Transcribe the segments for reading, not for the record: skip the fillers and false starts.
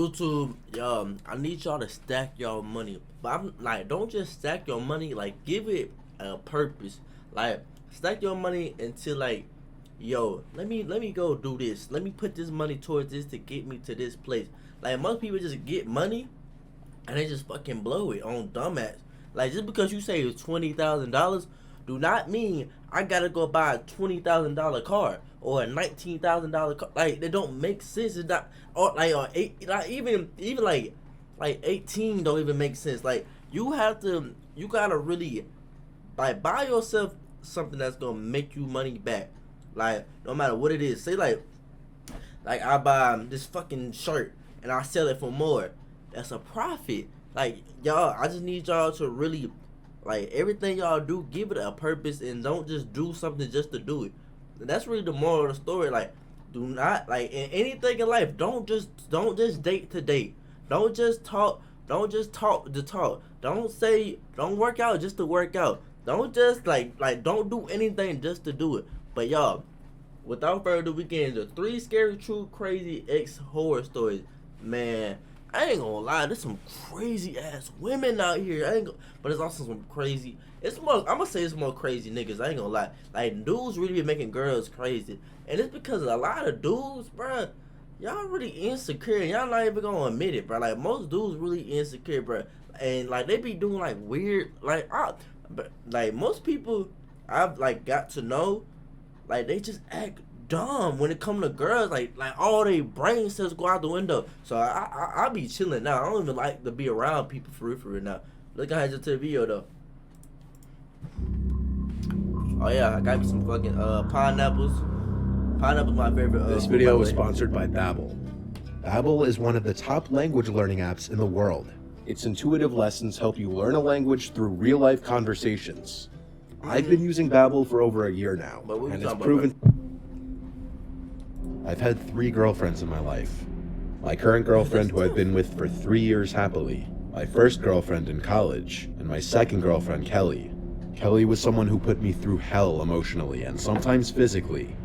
YouTube, I need y'all to stack y'all money. But I'm like, don't just stack your money, like give it a purpose. Like stack your money until like, yo, let me go do this. Let me put this money towards this to get me to this place. Like most people just get money and they just fucking blow it on dumbass. Like just because you say it's $20,000 do not mean I gotta go buy a $20,000 car or a $19,000 car. Like they don't make sense. It's not or like or eight, like even like 18 don't even make sense. Like you gotta really like buy yourself something that's gonna make you money back. Like no matter what it is. Say like I buy this fucking shirt and I sell it for more. That's a profit. Like y'all, I just need y'all to really like everything y'all do, give it a purpose and don't just do something just to do it. And that's really the moral of the story. Like do not like in anything in life, don't just date to date. Don't just talk to talk. Don't work out just to work out. Don't just like don't do anything just to do it. But y'all, without further ado, we get into 3 scary, true, crazy ex horror stories. Man, I ain't gonna lie, there's some crazy ass women out here. But there's also some crazy. I'm gonna say it's more crazy niggas. I ain't gonna lie. Like dudes really be making girls crazy, and it's because a lot of dudes, bruh, y'all really insecure. Y'all not even gonna admit it, bruh. Like most dudes really insecure, bruh, and like they be doing like weird, like most people I've like got to know, like they just act dumb when it come to girls. Like all they brain cells go out the window. So I be chilling now. I don't even like to be around people for real now. Look ahead to the video though. Oh yeah, I got me some fucking pineapples. Pineapple's my favorite. This video was sponsored by Babbel. Babbel is one of the top language learning apps in the world. Its intuitive lessons help you learn a language through real-life conversations. I've been using Babbel for over a year now, and it's proven. I've had 3 girlfriends in my life. My current girlfriend, who I've been with for 3 years happily, my first girlfriend in college, and my second girlfriend, Kelly. Kelly was someone who put me through hell emotionally and sometimes physically.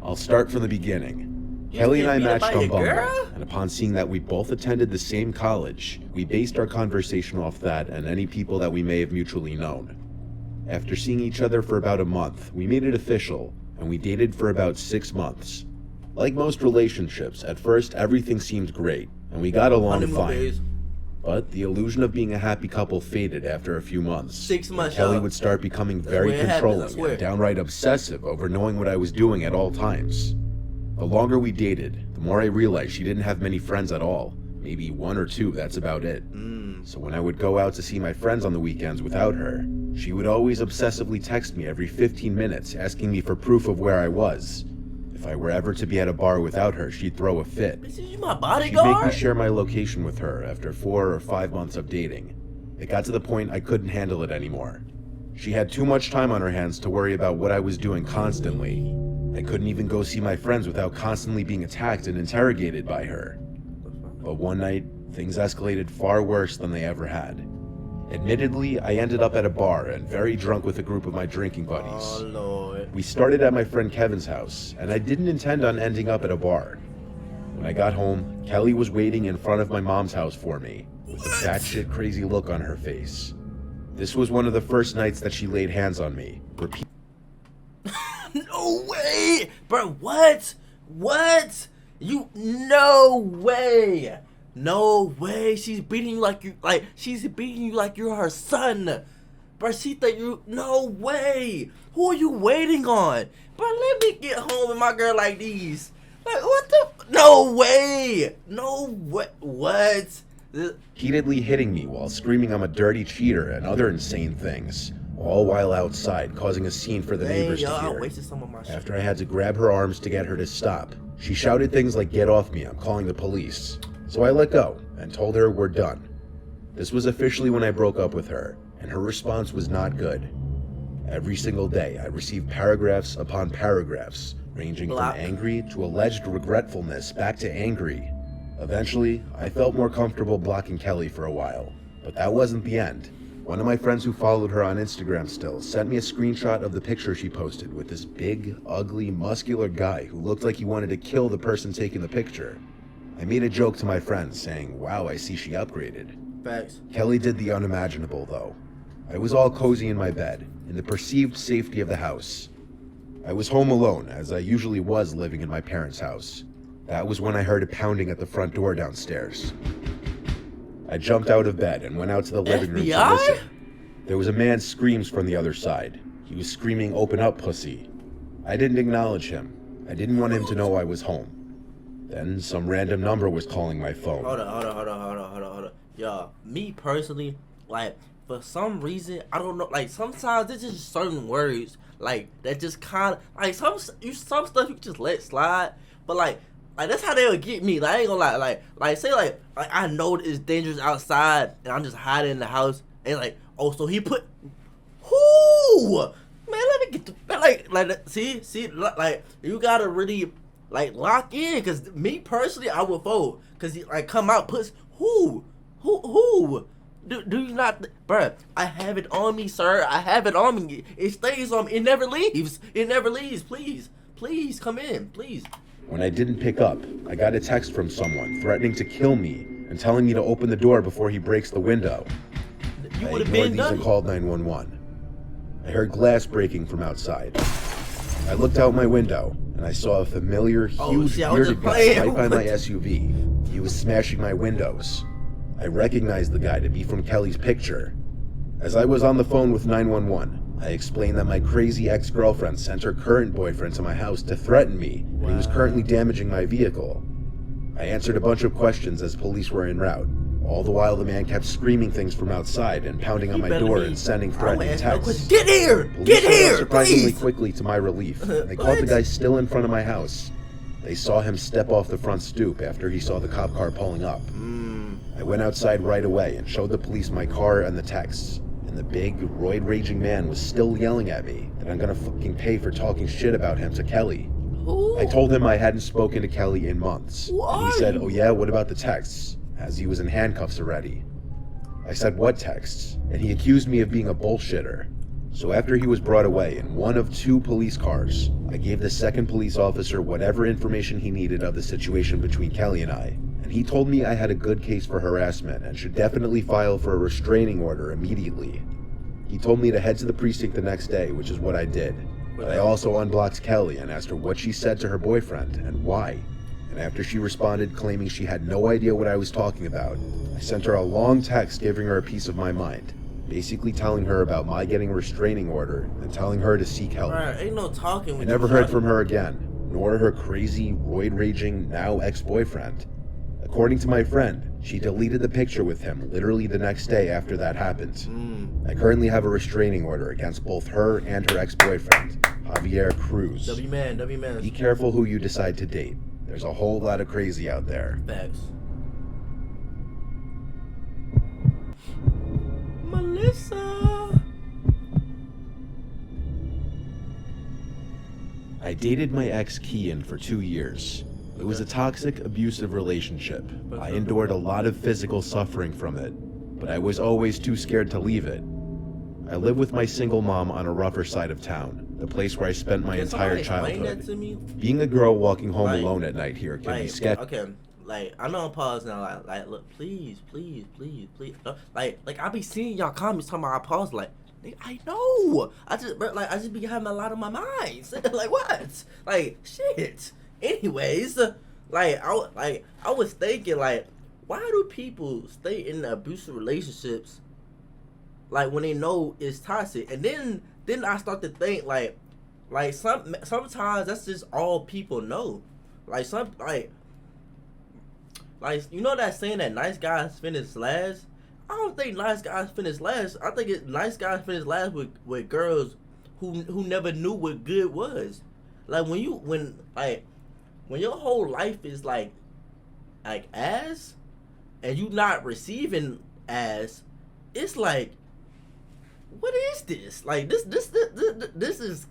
I'll start from the beginning. Kelly and I matched on Bumble, and upon seeing that we both attended the same college, we based our conversation off that and any people that we may have mutually known. After seeing each other for about a month, we made it official, and we dated for about 6 months. Like most relationships, at first everything seemed great, and we got along fine. But the illusion of being a happy couple faded after a few months. 6 months. Kelly would start becoming very controlling and downright obsessive over knowing what I was doing at all times. The longer we dated, the more I realized she didn't have many friends at all. Maybe 1 or 2, that's about it. So when I would go out to see my friends on the weekends without her, she would always obsessively text me every 15 minutes asking me for proof of where I was. If I were ever to be at a bar without her, she'd throw a fit. This is my bodyguard? She'd make me share my location with her after 4 or 5 months of dating. It got to the point I couldn't handle it anymore. She had too much time on her hands to worry about what I was doing constantly. I couldn't even go see my friends without constantly being attacked and interrogated by her. But one night, things escalated far worse than they ever had. Admittedly, I ended up at a bar and very drunk with a group of my drinking buddies. Oh, Lord. We started at my friend Kevin's house, and I didn't intend on ending up at a bar. When I got home, Kelly was waiting in front of my mom's house for me, with a batshit crazy look on her face. This was one of the first nights that she laid hands on me. No way! Bro, what? What? No way! No way! She's beating you like you're her son! Bro, she think you, no way! Who are you waiting on? Bro, let me get home with my girl like these. Like, what the, no way! No way, what? Repeatedly hitting me while screaming I'm a dirty cheater and other insane things, all while outside, causing a scene for the neighbors to hear. Wasted some of my shit. After I had to grab her arms to get her to stop, she shouted things like, "Get off me, I'm calling the police." So I let go and told her we're done. This was officially when I broke up with her, and her response was not good. Every single day, I received paragraphs upon paragraphs, ranging from angry to alleged regretfulness back to angry. Eventually, I felt more comfortable blocking Kelly for a while, but that wasn't the end. One of my friends who followed her on Instagram still sent me a screenshot of the picture she posted with this big, ugly, muscular guy who looked like he wanted to kill the person taking the picture. I made a joke to my friends saying, wow, I see she upgraded. Facts. Kelly did the unimaginable though. I was all cozy in my bed, in the perceived safety of the house. I was home alone, as I usually was living in my parents' house. That was when I heard a pounding at the front door downstairs. I jumped out of bed and went out to the living room to FBI? listen. There was a man's screams from the other side. He was screaming, "Open up, pussy." I didn't acknowledge him. I didn't want him to know I was home. Then some random number was calling my phone. Hold on. Yo, me personally, like, for some reason, I don't know, like, sometimes there's just certain words, like, that just kind of, like, some stuff you just let slide, but, like, that's how they'll get me. Like, I ain't gonna lie. Like say, like I know it's dangerous outside, and I'm just hiding in the house, and, like, oh, so he put, whoo, man, let me get the, like, see, like, you gotta really, like, lock in, because me, personally, I would fold, because he, like, come out, puts, who? Do you not, bruh? I have it on me, sir. I have it on me. It stays on me. It never leaves. Please, come in, please. When I didn't pick up, I got a text from someone threatening to kill me and telling me to open the door before he breaks the window. You I would have ignored been these done. and called 911. I heard glass breaking from outside. I looked out my window and I saw a familiar, huge see, I was bearded just guy playing. right by my SUV. He was smashing my windows. I recognized the guy to be from Kelly's picture. As I was on the phone with 911, I explained that my crazy ex-girlfriend sent her current boyfriend to my house to threaten me, and he was currently damaging my vehicle. I answered a bunch of questions as police were en route. All the while, the man kept screaming things from outside and pounding on my door and sending threatening texts. Get here! Police Get showed up here! surprisingly Please! quickly to my relief. They caught the guy still in front of my house. They saw him step off the front stoop after he saw the cop car pulling up. I went outside right away and showed the police my car and the texts. And the big, roid-raging man was still yelling at me that I'm gonna fucking pay for talking shit about him to Kelly. Who? I told him I hadn't spoken to Kelly in months. And he said, "Oh yeah, what about the texts?" As he was in handcuffs already. I said, "What texts?" And he accused me of being a bullshitter. So after he was brought away in one of 2 police cars, I gave the second police officer whatever information he needed of the situation between Kelly and I. And he told me I had a good case for harassment and should definitely file for a restraining order immediately. He told me to head to the precinct the next day, which is what I did. But I also unblocked Kelly and asked her what she said to her boyfriend and why. And after she responded claiming she had no idea what I was talking about, I sent her a long text giving her a piece of my mind. Basically telling her about my getting a restraining order and telling her to seek help. Bruh, ain't no talking I with never you, heard bruh. from her again, nor her crazy, roid-raging, now ex-boyfriend. According to my friend, she deleted the picture with him literally the next day after that happened. I currently have a restraining order against both her and her ex-boyfriend, Javier Cruz. W-man. Be careful who you decide to date. There's a whole lot of crazy out there. Facts. Melissa. I dated my ex Kian for 2 years. It was a toxic, abusive relationship. I endured a lot of physical suffering from it, but I was always too scared to leave it. I live with my single mom on a rougher side of town, the place where I spent my Can somebody entire explain that childhood. to me? Being a girl walking home Like- alone at night here can be sketchy. Okay, like, I know I'm paused now. Like, look, please. Like, I be seeing y'all comments talking about I pause. Like, nigga, I know. I just be having a lot on my mind. Like, what? Like, shit. Anyways, I was thinking, like, why do people stay in abusive relationships, like, when they know it's toxic? And then I start to think, like sometimes that's just all people know. Like, you know that saying that nice guys finish last? I don't think nice guys finish last. I think nice guys finish last with girls who never knew what good was. Like, when your whole life is like ass, and you not receiving ass, it's like, what is this? Like, this is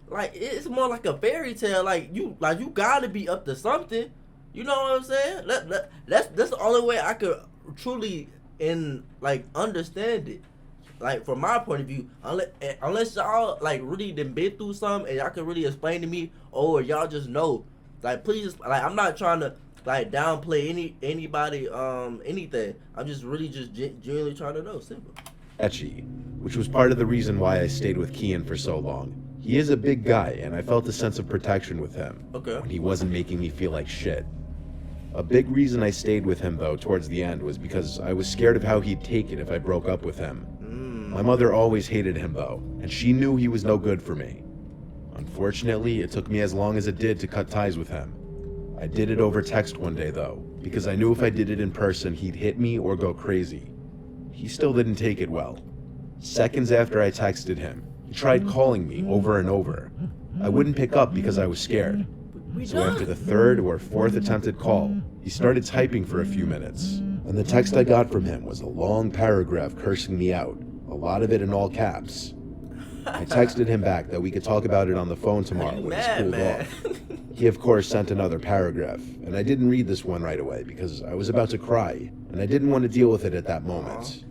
like, it's more like a fairy tale. Like, you gotta be up to something. You know what I'm saying? That's the only way I could truly understand it. Like, from my point of view, unless y'all like really done been through something and y'all can really explain to me, or y'all just know. Like, please, like, I'm not trying to like downplay anybody anything. I'm just really just genuinely trying to know. Simple. Sketchy, which was part of the reason why I stayed with Kian for so long. He is a big guy, and I felt a sense of protection with him Okay. when he wasn't making me feel like shit. A big reason I stayed with him, though, towards the end was because I was scared of how he'd take it if I broke up with him. My mother always hated him, though, and she knew he was no good for me. Unfortunately, it took me as long as it did to cut ties with him. I did it over text one day, though, because I knew if I did it in person, he'd hit me or go crazy. He still didn't take it well. Seconds after I texted him, he tried calling me over and over. I wouldn't pick up because I was scared. So after the third or fourth attempted call, he started typing for a few minutes. And the text I got from him was a long paragraph cursing me out, a lot of it in all caps. I texted him back that we could talk about it on the phone tomorrow when it's cooled off. He of course sent another paragraph, and I didn't read this one right away because I was about to cry, and I didn't want to deal with it at that moment.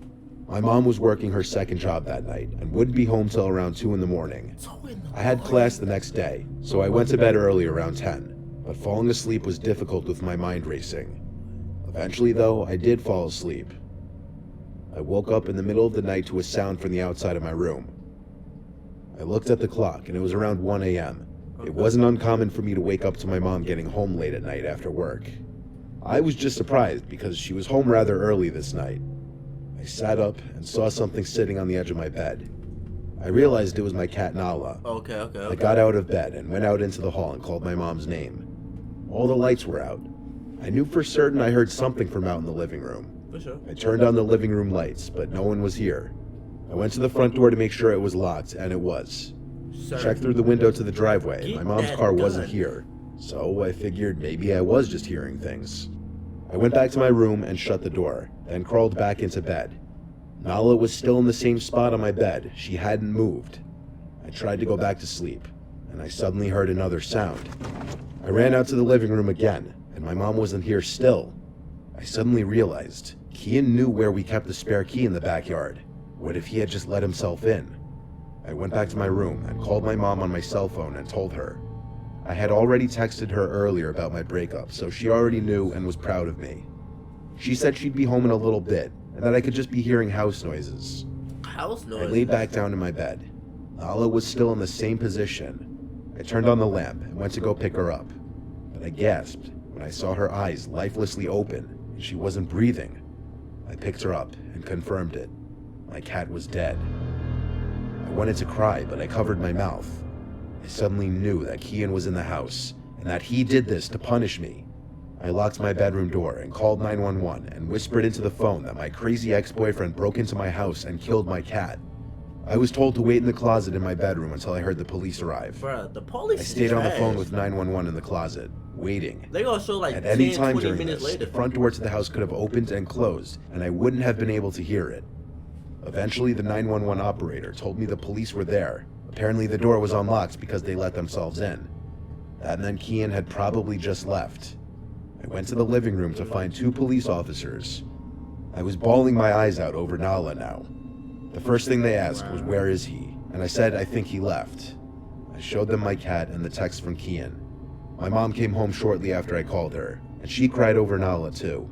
My mom was working her second job that night and wouldn't be home till around 2 in the morning. I had class the next day, so I went to bed early around 10, but falling asleep was difficult with my mind racing. Eventually though, I did fall asleep. I woke up in the middle of the night to a sound from the outside of my room. I looked at the clock and it was around 1 a.m. It wasn't uncommon for me to wake up to my mom getting home late at night after work. I was just surprised because she was home rather early this night. I sat up and saw something sitting on the edge of my bed. I realized it was my cat Nala. Okay. I got out of bed and went out into the hall and called my mom's name. All the lights were out. I knew for certain I heard something from out in the living room. For sure. I turned on the living room lights, but no one was here. I went to the front door to make sure it was locked, and it was. Sir. Checked through the window to the driveway, and my Get mom's that car wasn't gun. here. So I figured maybe I was just hearing things. I went back to my room and shut the door, then crawled back into bed. Nala was still in the same spot on my bed. She hadn't moved. I tried to go back to sleep, and I suddenly heard another sound. I ran out to the living room again, and my mom wasn't here still. I suddenly realized Kian knew where we kept the spare key in the backyard. What if he had just let himself in? I went back to my room and called my mom on my cell phone and told her. I had already texted her earlier about my breakup, so she already knew and was proud of me. She said she'd be home in a little bit, and that I could just be hearing house noises. House I noise. laid back down in my bed. Nala was still in the same position. I turned on the lamp and went to go pick her up, but I gasped when I saw her eyes lifelessly open and she wasn't breathing. I picked her up and confirmed it. My cat was dead. I wanted to cry, but I covered my mouth. I suddenly knew that Kian was in the house and that he did this to punish me. I locked my bedroom door and called 911 and whispered into the phone that my crazy ex-boyfriend broke into my house and killed my cat. I was told to wait in the closet in my bedroom until I heard the police arrive. Bruh, the police I stayed is on the phone trash. with 911 in the closet, waiting. They gonna show like At 10, any time 20 during minutes this, later. the front door to the house could have opened and closed, and I wouldn't have been able to hear it. Eventually, the 911 operator told me the police were there. Apparently, the door was unlocked because they let themselves in. That meant Kian had probably just left. I went to the living room to find 2 police officers. I was bawling my eyes out over Nala now. The first thing they asked was, "Where is he?" And I said, "I think he left." I showed them my cat and the text from Kian. My mom came home shortly after I called her, and she cried over Nala too.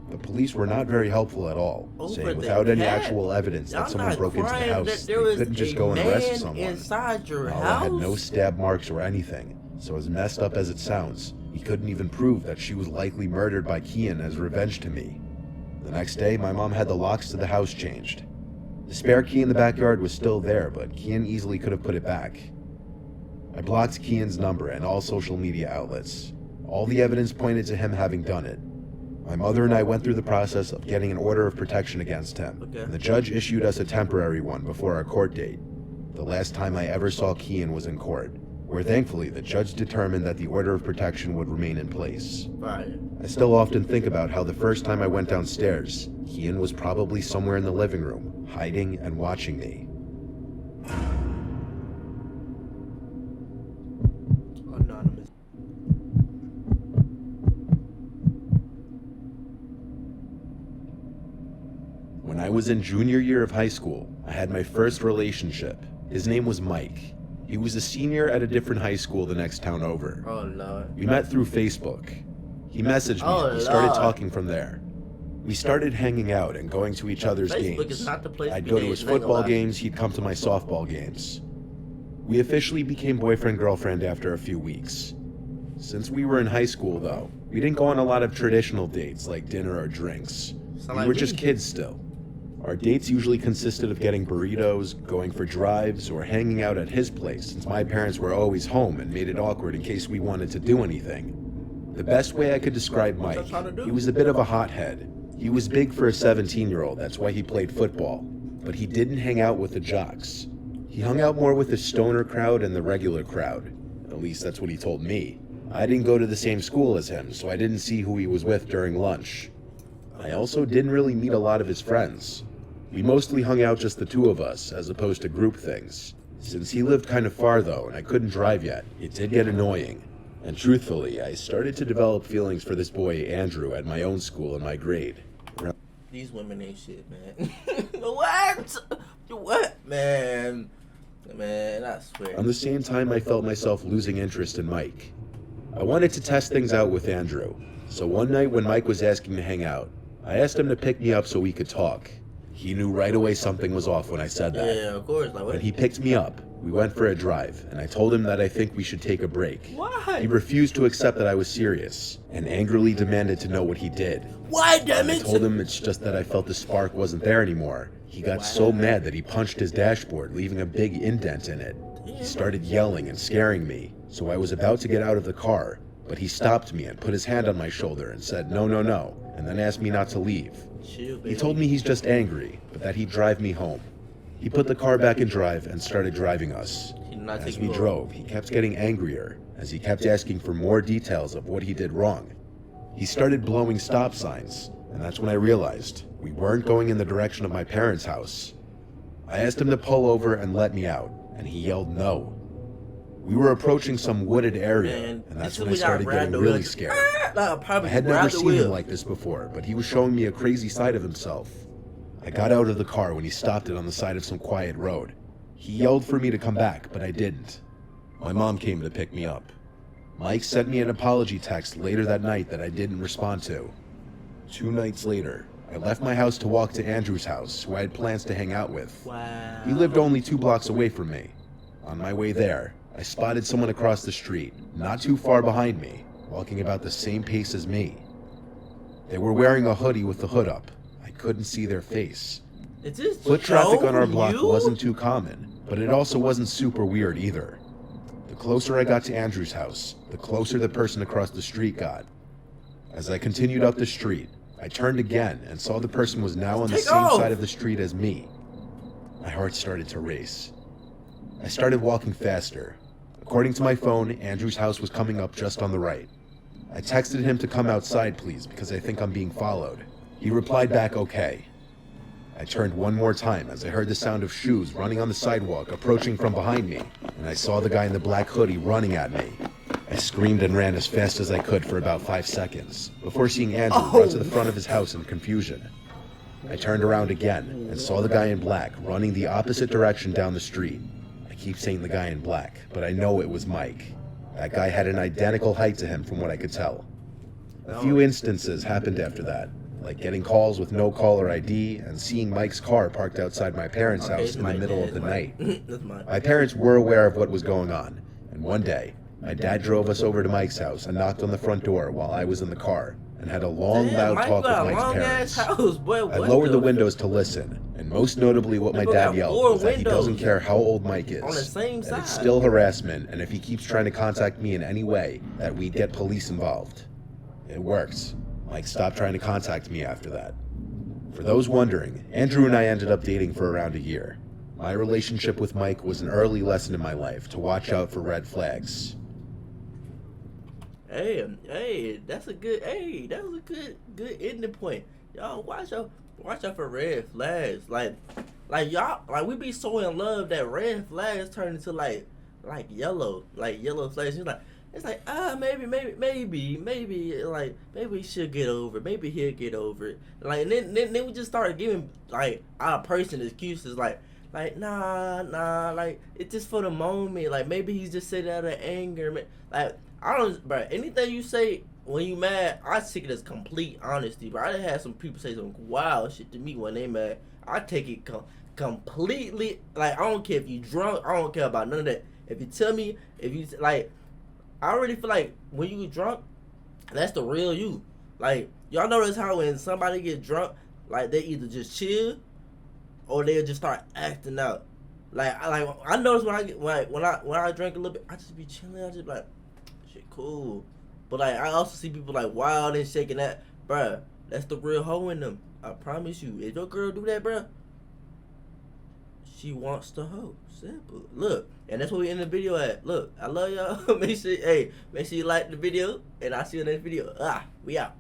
The police were not very helpful at all, Over saying the without any cat? actual evidence Y'all that someone not broke into the crying house, that they there was couldn't just a go and arrest man someone. inside your Nala house? had no stab marks or anything, so as messed up as it sounds, he couldn't even prove that she was likely murdered by Kian as revenge to me. The next day, my mom had the locks to the house changed. The spare key in the backyard was still there, but Kian easily could have put it back. I blocked Kian's number and all social media outlets. All the evidence pointed to him having done it. My mother and I went through the process of getting an order of protection against him, Okay. and the judge issued us a temporary one before our court date. The last time I ever saw Kian was in court, where thankfully the judge determined that the order of protection would remain in place. Right. I still often think about how the first time I went downstairs, Kian was probably somewhere in the living room, hiding and watching me. Anonymous. When I was in junior year of high school, I had my first relationship. His name was Mike. He was a senior at a different high school the next town over. Oh Lord. We met through Facebook. He messaged me Oh, and we started Lord. talking from there. We started hanging out and going to each other's Facebook games. is not the place to I'd be go to dating, his I ain't gonna football lie. games, he'd come to my softball games. We officially became boyfriend-girlfriend after a few weeks. Since we were in high school, though, we didn't go on a lot of traditional dates like dinner or drinks. Sound We like were me. just kids still. Our dates usually consisted of getting burritos, going for drives, or hanging out at his place since my parents were always home and made it awkward in case we wanted to do anything. The best way I could describe What's Mike, that trying to do? he was a bit of a hothead. He was big for a 17-year-old, that's why he played football. But he didn't hang out with the jocks. He hung out more with the stoner crowd and the regular crowd. At least that's what he told me. I didn't go to the same school as him, so I didn't see who he was with during lunch. I also didn't really meet a lot of his friends. We mostly hung out just the two of us, as opposed to group things. Since he lived kind of far though, and I couldn't drive yet, it did get annoying. And truthfully, I started to develop feelings for this boy Andrew at my own school in my grade. These women ain't shit, man. What? What, man? Man, I swear. On the same time, I felt myself losing interest in Mike. I wanted to test things out with Andrew, so one night when Mike was asking to hang out, I asked him to pick me up so we could talk. He knew right away something was off when I said that. Yeah, of course. Like, what? When he picked me up, we went for a drive, and I told him that I think we should take a break. Why? He refused to accept that I was serious, and angrily demanded to know what he did. Why, damn I it? told him it's just that I felt the spark wasn't there anymore. He got so mad that he punched his dashboard, leaving a big indent in it. He started yelling and scaring me, so I was about to get out of the car, but he stopped me and put his hand on my shoulder and said, "No, no, no," and then asked me not to leave. Chill, baby. He told me he's just angry, but that he'd drive me home. He put the car back in drive and started driving us. He did not As take we you drove, he kept getting angrier, as he kept asking for more details of what he did wrong. He started blowing stop signs, and that's when I realized we weren't going in the direction of my parents' house. I asked him to pull over and let me out, and he yelled no. We were approaching some wooded area, Man, and that's this when I is when y'all started grabbed getting the really wheel. scared. Like, probably I had never grabbed the seen wheel. him like this before, but he was showing me a crazy side of himself. I got out of the car when he stopped it on the side of some quiet road. He yelled for me to come back, but I didn't. My mom came to pick me up. Mike sent me an apology text later that night that I didn't respond to. 2 nights later, I left my house to walk to Andrew's house, who I had plans to hang out with. Wow. He lived only 2 blocks away from me. On my way there, I spotted someone across the street, not too far behind me, walking about the same pace as me. They were wearing a hoodie with the hood up. I couldn't see their face. Is this Foot traffic on our Joe, block you? wasn't too common, but it also wasn't super weird either. The closer I got to Andrew's house, the closer the person across the street got. As I continued up the street, I turned again and saw the person was now on the Take same off! side of the street as me. My heart started to race. I started walking faster. According to my phone, Andrew's house was coming up just on the right. I texted him to come outside, please, because I think I'm being followed. He replied back, okay. I turned one more time as I heard the sound of shoes running on the sidewalk approaching from behind me, and I saw the guy in the black hoodie running at me. I screamed and ran as fast as I could for about 5 seconds, before seeing Andrew run to the front of his house in confusion. I turned around again and saw the guy in black running the opposite direction down the street. I keep saying the guy in black, but I know it was Mike. That guy had an identical height to him from what I could tell. A few instances happened after that, like getting calls with no caller ID and seeing Mike's car parked outside my parents' Okay, house it's in the Mike, middle yeah, of the it's night. Mike. That's mine. My parents were aware of what was going on, and one day, my dad drove us over to Mike's house and knocked on the front door while I was in the car, and had a long, Damn, loud Mike talk got a with Mike's long parents. ass house, boy. I What lowered the windows to listen, and most notably what my People dad got yelled 4 was that he doesn't windows care how old Mike is, on the same that side. it's still harassment, and if he keeps trying to contact me in any way, that we'd get police involved. It worked. Mike stopped trying to contact me after that. For those wondering, Andrew and I ended up dating for around a year. My relationship with Mike was an early lesson in my life to watch out for red flags. Hey, that's a good. Hey, that was a good ending point. Y'all watch out for red flags. Like y'all, like we be so in love that red flags turn into like yellow flags. It's like maybe like maybe we should get over it. Maybe he'll get over it. Like and then we just started giving like our person excuses like nah, like it's just for the moment. Like maybe he's just saying out of anger. Like I don't, bro. Anything you say when you mad, I take it as complete honesty, bro. I done had some people say some wild shit to me when they mad. I take it completely, like, I don't care if you drunk, I don't care about none of that. If you tell me, if you, like, I already feel like when you drunk, that's the real you. Like, y'all notice how when somebody get drunk, like, they either just chill or they'll just start acting out. Like I notice when I drink a little bit, I just be chilling. I just like, shit, cool. But like I also see people like wild and shaking that, bruh. That's the real hoe in them. I promise you. If your girl do that, bruh, she wants the hoe. Simple. Look, and that's what we end the video at. Look, I love y'all. Make sure you like the video, and I'll see you in the next video. We out.